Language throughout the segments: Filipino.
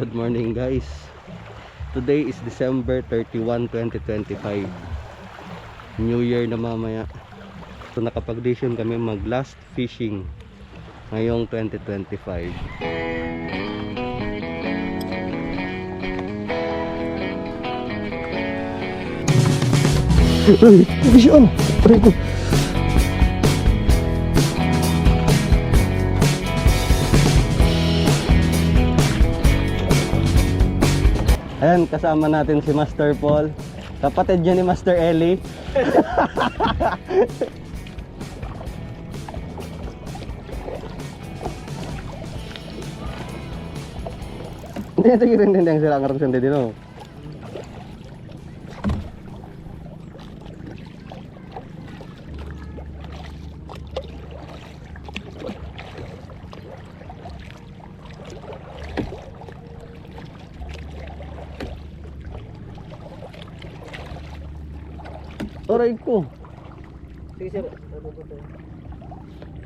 Good morning guys. Today is December 31, 2025. New Year na mamaya. So nakapag-decision kami mag last fishing ngayong 2025. Vision! Aray ko! Ayan, kasama natin si Master Paul. Kapatid niya ni Master Ellie. Hindi ito kirin din sila ang harap sandi dito. Aray ko. Sige sir,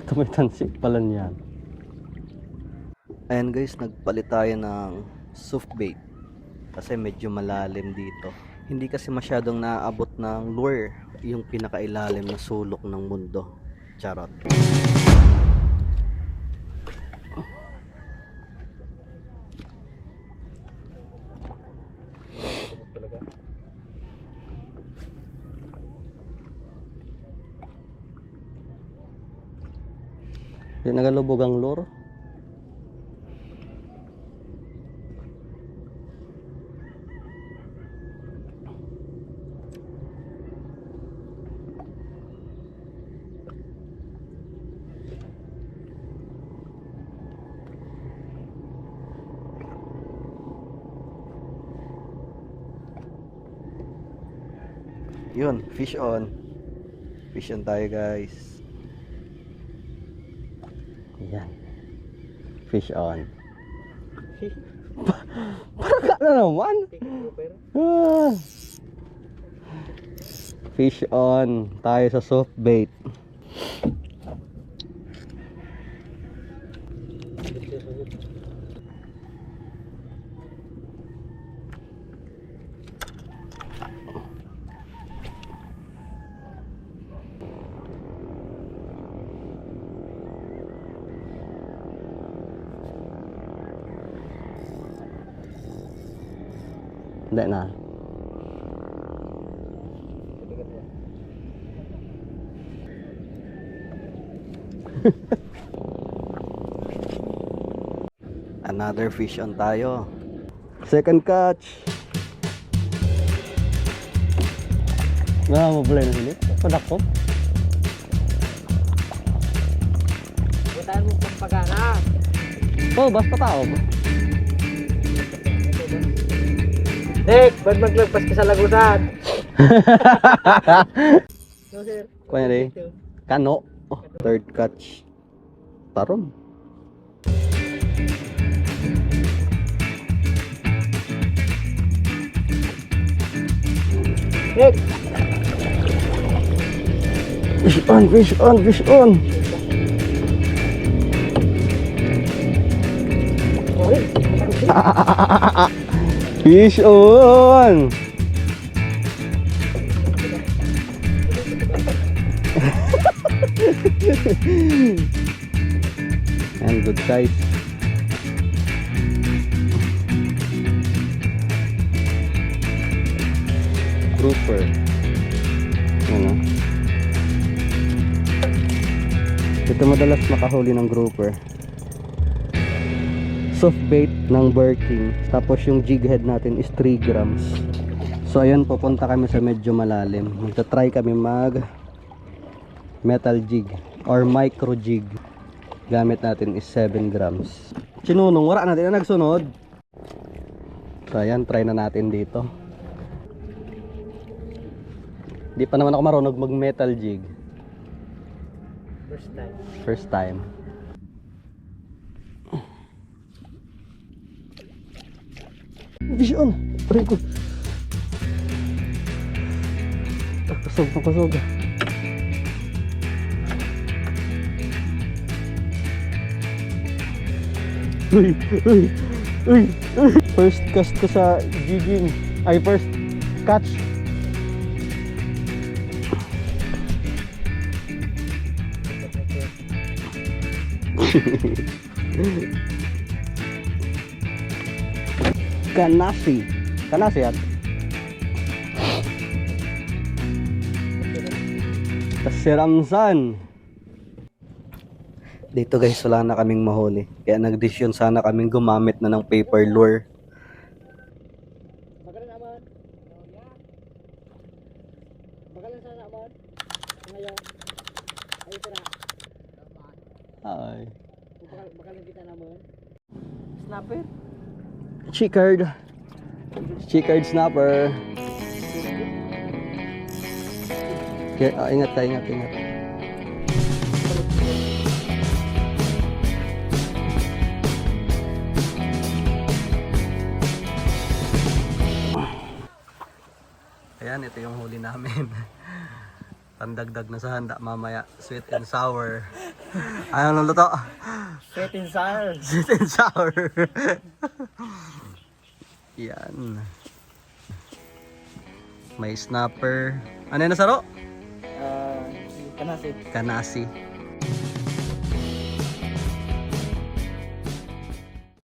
Ito may tansik pala niyan. Ayan guys, nagpalit tayo ng soft bait kasi medyo malalim dito. Hindi kasi masyadong naaabot ng lure yung pinakailalim na sulok ng mundo. Charot. Di nagalubog ang lure. Yun, fish on. Fish on tayo guys. Yan. Fish on. Parang ka na naman. Fish on. Tayo sa soft bait. Hindi na. Another fish on tayo. Second catch. Wala mo bulay na sili. Padak ko. butaan mo pang pagana. Oh, basta tao. Nick, ba't maglagpas ka sa lagusan? No sir. Kuya rin. Kano. Oh, third catch. Tarom. Nick! Fish on, fish on, fish on. Fish on. And good size. Grouper. Ano? Ito madalas makahuli ng grouper. Soft bait ng Birking. Tapos yung jig head natin is 3 grams. So ayun, pupunta kami sa medyo malalim. Magta-try kami mag metal jig or micro jig. Gamit natin is 7 grams. Sinunong, wala natin na nagsunod. So ayan, try na natin dito. Di pa naman ako marunong mag metal jig. First time. First time. Vision! Aray ko! Kasog na kasog. Uy! Uy! Uy! First cast ko sa jigging. Ay, first catch. Kanasi. Kanasi yan. Kasiramsan. Dito guys, wala na kaming mahuli. Kaya nagdesisyon sana kaming gumamit na ng paper lure. Bakalan naman. Bakalan sana naman. Ngayon. Ay, tira. Ay. Bakalan kita naman. Snapper. Chicard. Chicard snapper. Kaya, ingat ka, ingat. Ayan, ito yung huli namin. Pandagdag na sa handa mamaya. Sweet and sour. Ano luto? Sweet and sour. Sweet and sour. Yan. May snapper. Ano yung nasaro? Kanasi. Kanasi.